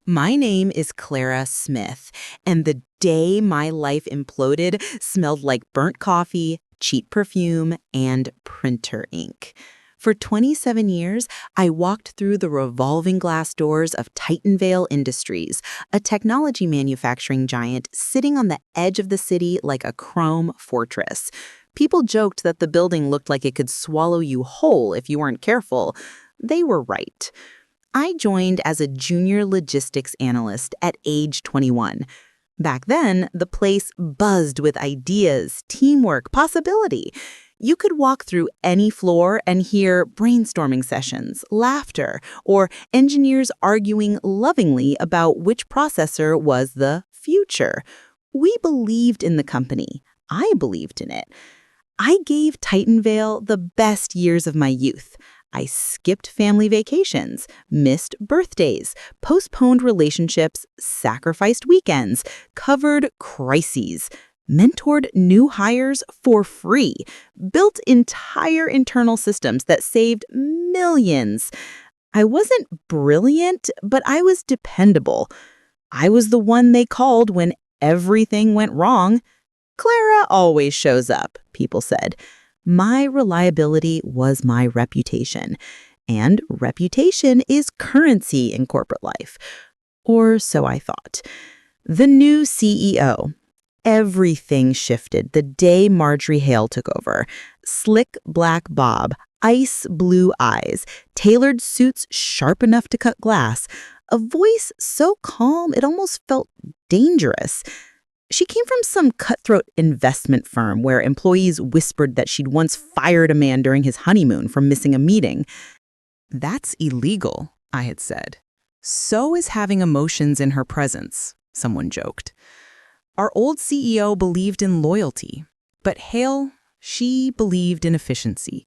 My name is Clara Smith, and the day my life imploded smelled like burnt coffee, cheap perfume, and printer ink. For 27 years, I walked through the revolving glass doors of TitanVale Industries, a technology manufacturing giant sitting on the edge of the city like a chrome fortress. People joked that the building looked like it could swallow you whole if you weren't careful. They were right. I joined as a junior logistics analyst at age 21. Back then, the place buzzed with ideas, teamwork, possibility. You could walk through any floor and hear brainstorming sessions, laughter, or engineers arguing lovingly about which processor was the future. We believed in the company. I believed in it. I gave TitanVale the best years of my youth. I skipped family vacations, missed birthdays, postponed relationships, sacrificed weekends, covered crises, mentored new hires for free, built entire internal systems that saved millions. I wasn't brilliant, but I was dependable. I was the one they called when everything went wrong. Clara always shows up, people said. My reliability was my reputation, and reputation is currency in corporate life. Or so I thought. The new CEO. Everything shifted the day Marjorie Hale took over. Slick black bob, ice blue eyes, tailored suits sharp enough to cut glass, a voice so calm it almost felt dangerous. She came from some cutthroat investment firm where employees whispered that she'd once fired a man during his honeymoon for missing a meeting. That's illegal, I had said. So is having emotions in her presence, someone joked. Our old CEO believed in loyalty, but Hale, she believed in efficiency.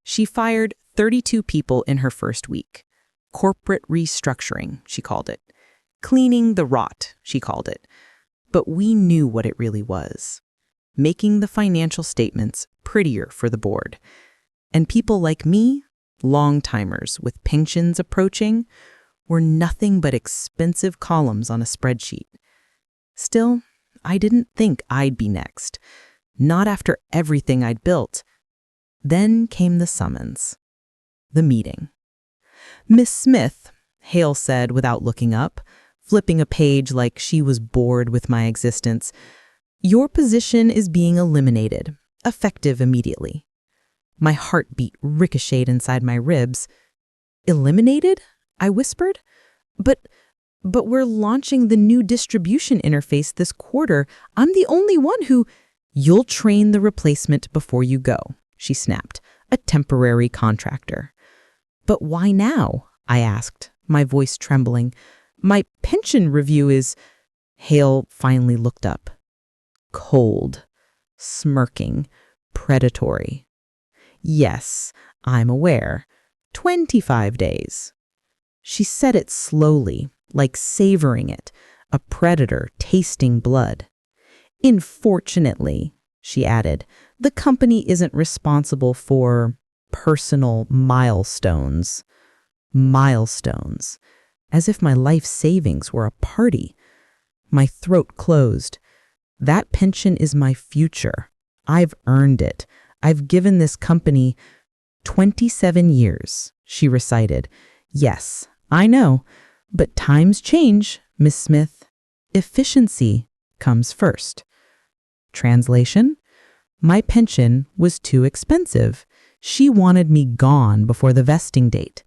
She fired 32 people in her first week. Corporate restructuring, she called it. Cleaning the rot, she called it. But we knew what it really was, making the financial statements prettier for the board. And people like me, long-timers with pensions approaching, were nothing but expensive columns on a spreadsheet. Still, I didn't think I'd be next, not after everything I'd built. Then came the summons, the meeting. "Miss Smith," Hale said without looking up, flipping a page like she was bored with my existence, "your position is being eliminated, effective immediately." My heartbeat ricocheted inside my ribs. "Eliminated?" I whispered. But we're launching the new distribution interface this quarter. I'm the only one who—" "You'll train the replacement before you go," she snapped, "a temporary contractor." "But why now?" I asked, my voice trembling. "My pension review is—" Hale finally looked up. Cold, smirking, predatory. "Yes, I'm aware. 25 days. She said it slowly, like savoring it, a predator tasting blood. "Unfortunately," she added, "the company isn't responsible for personal milestones." Milestones. As if my life savings were a party. My throat closed. "That pension is my future. I've earned it. I've given this company 27 years, she recited. "Yes, I know, but times change, Miss Smith. Efficiency comes first." Translation? My pension was too expensive. She wanted me gone before the vesting date.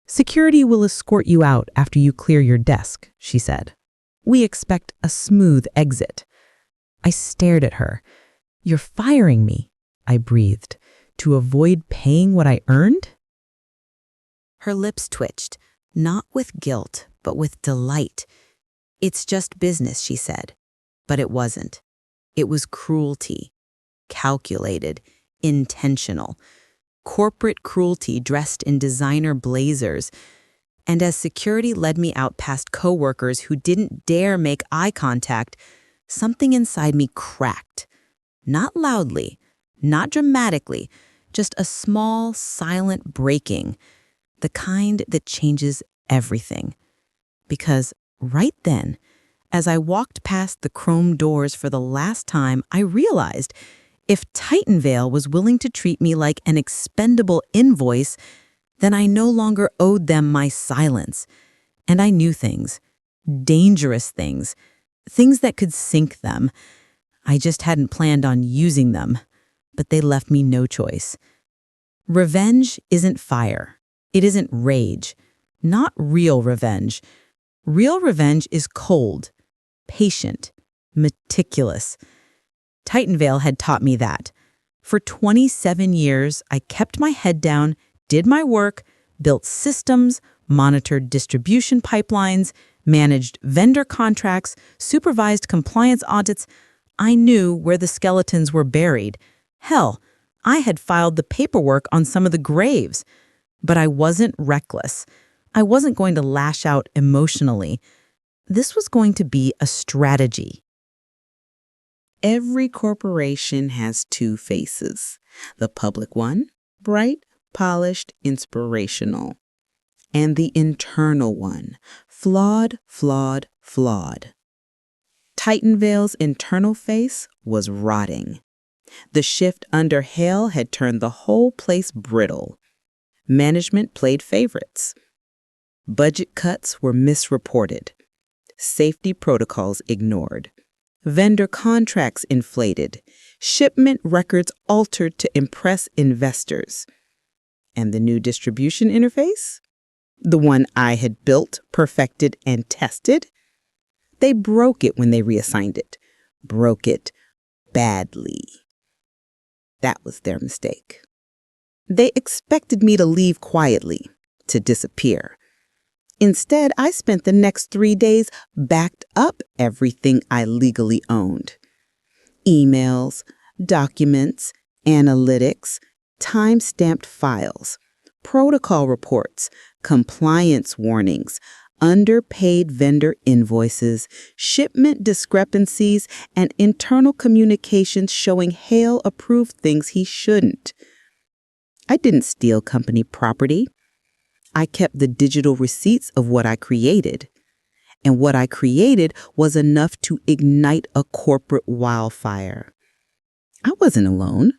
"Security will escort you out after you clear your desk," she said. "We expect a smooth exit." I stared at her. "You're firing me," I breathed, "to avoid paying what I earned?" Her lips twitched, not with guilt, but with delight. "It's just business," she said. But it wasn't. It was cruelty. Calculated, intentional. Corporate cruelty dressed in designer blazers. And as security led me out past coworkers who didn't dare make eye contact, something inside me cracked. Not loudly, not dramatically, just a small, silent breaking, the kind that changes everything. Because Right then, as I walked past the chrome doors for the last time, I realized if TitanVale was willing to treat me like an expendable invoice, then I no longer owed them my silence. And I knew things, dangerous things, things that could sink them. I just hadn't planned on using them, but they left me no choice. Revenge isn't fire. It isn't rage. Not real revenge. Real revenge is cold, patient, meticulous. TitanVale had taught me that. For 27 years, I kept my head down, did my work, built systems, monitored distribution pipelines, managed vendor contracts, supervised compliance audits. I knew where the skeletons were buried. Hell, I had filed the paperwork on some of the graves. But I wasn't reckless. I wasn't going to lash out emotionally. This was going to be a strategy. Every corporation has two faces. The public one, bright, polished, inspirational. And the internal one, flawed, flawed, flawed. TitanVale's internal face was rotting. The shift under Hale had turned the whole place brittle. Management played favorites. Budget cuts were misreported. Safety protocols ignored. Vendor contracts inflated. Shipment records altered to impress investors. And the new distribution interface? The one I had built, perfected, and tested? They broke it when they reassigned it. Broke it badly. That was their mistake. They expected me to leave quietly, to disappear. Instead, I spent the next 3 days backed up everything I legally owned. Emails, documents, analytics, time-stamped files, protocol reports, compliance warnings, underpaid vendor invoices, shipment discrepancies, and internal communications showing Hale approved things he shouldn't. I didn't steal company property. I kept the digital receipts of what I created. And what I created was enough to ignite a corporate wildfire. I wasn't alone.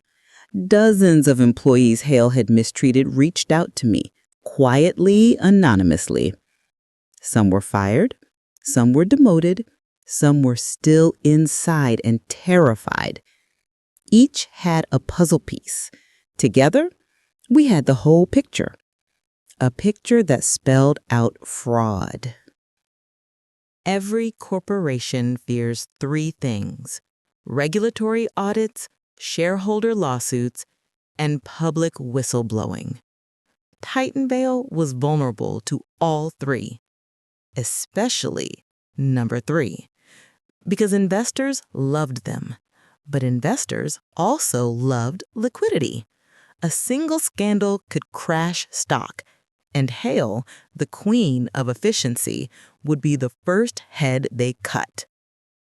Dozens of employees Hale had mistreated reached out to me, quietly, anonymously. Some were fired, some were demoted, some were still inside and terrified. Each had a puzzle piece. Together, we had the whole picture. A picture that spelled out fraud. Every corporation fears 3 things: regulatory audits, shareholder lawsuits, and public whistleblowing. TitanVale was vulnerable to all 3, especially number 3, because investors loved them, but investors also loved liquidity. A single scandal could crash stock, and Hale, the queen of efficiency, would be the first head they cut.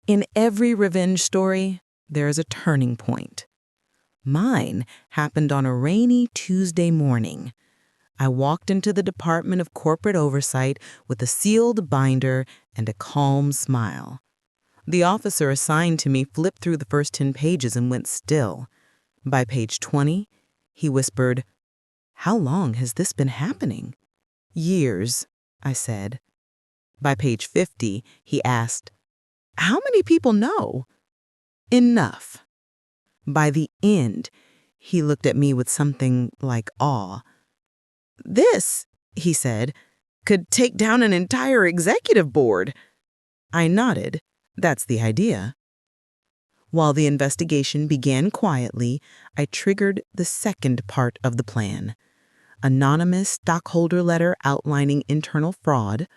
In every revenge story, there is a turning point. Mine happened on a rainy Tuesday morning. I walked into the Department of Corporate Oversight with a sealed binder and a calm smile. The officer assigned to me flipped through the first 10 pages and went still. By page 20, he whispered, "How long has this been happening?" "Years," I said. By page 50, he asked, "How many people know?" "Enough." By the end, he looked at me with something like awe. "This," he said, "could take down an entire executive board." I nodded. That's the idea. While the investigation began quietly, I triggered the second part of the plan. Anonymous stockholder letter outlining internal fraud,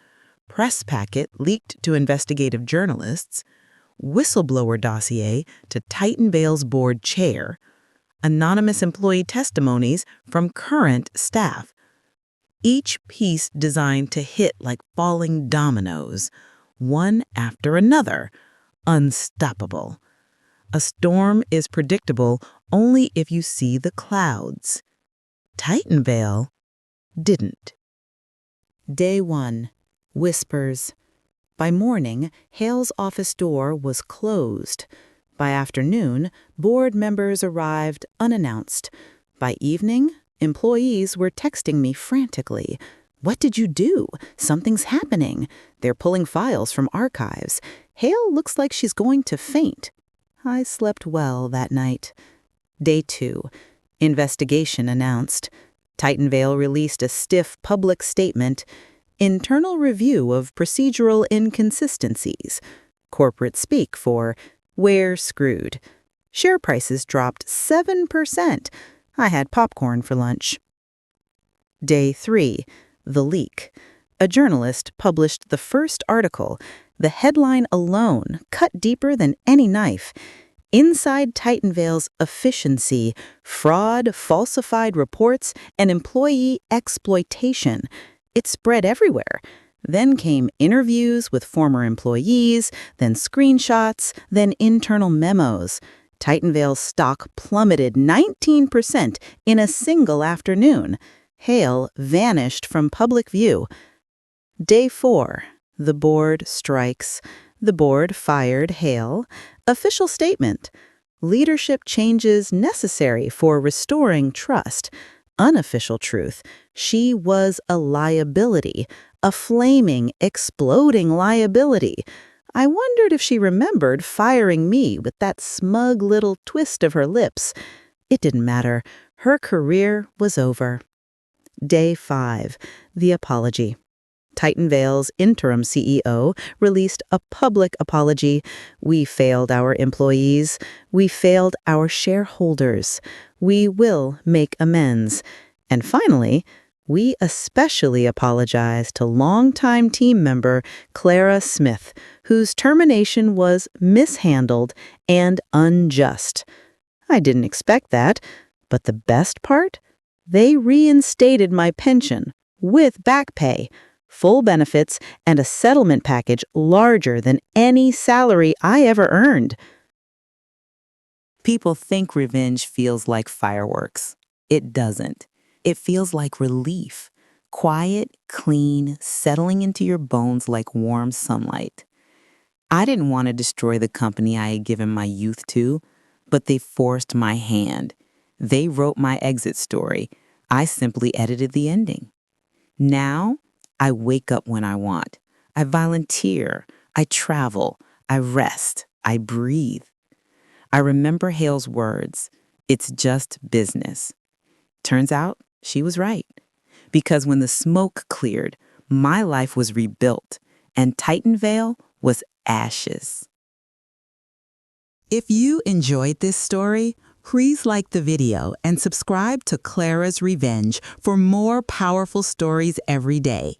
press packet leaked to investigative journalists, whistleblower dossier to TitanVale's board chair, anonymous employee testimonies from current staff. Each piece designed to hit like falling dominoes, one after another, unstoppable. A storm is predictable only if you see the clouds. TitanVale didn't. Day 1. Whispers. By morning, Hale's office door was closed. By afternoon, board members arrived unannounced. By evening, employees were texting me frantically. "What did you do? Something's happening. They're pulling files from archives. Hale looks like she's going to faint." I slept well that night. Day 2. Investigation announced. TitanVale released a stiff public statement. Internal review of procedural inconsistencies. Corporate speak for "we're screwed." Share prices dropped 7%. I had popcorn for lunch. Day 3. The leak. A journalist published the first article. The headline alone cut deeper than any knife. "Inside TitanVale's efficiency, fraud, falsified reports, and employee exploitation." It spread everywhere. Then came interviews with former employees, then screenshots, then internal memos. TitanVale's stock plummeted 19% in a single afternoon. Hale vanished from public view. Day 4. The board strikes. The board fired Hale. Official statement. Leadership changes necessary for restoring trust. Unofficial truth. She was a liability. A flaming, exploding liability. I wondered if she remembered firing me with that smug little twist of her lips. It didn't matter. Her career was over. Day 5. The apology. TitanVale's interim CEO released a public apology. "We failed our employees. We failed our shareholders. We will make amends." And finally, "We especially apologize to longtime team member Clara Smith, whose termination was mishandled and unjust." I didn't expect that, but the best part? They reinstated my pension with back pay, full benefits, and a settlement package larger than any salary I ever earned. People think revenge feels like fireworks. It doesn't. It feels like relief. Quiet, clean, settling into your bones like warm sunlight. I didn't want to destroy the company I had given my youth to, but they forced my hand. They wrote my exit story. I simply edited the ending. Now, I wake up when I want. I volunteer. I travel. I rest. I breathe. I remember Hale's words. "It's just business." Turns out, she was right. Because when the smoke cleared, my life was rebuilt, and TitanVale was ashes. If you enjoyed this story, please like the video and subscribe to Clara's Revenge for more powerful stories every day.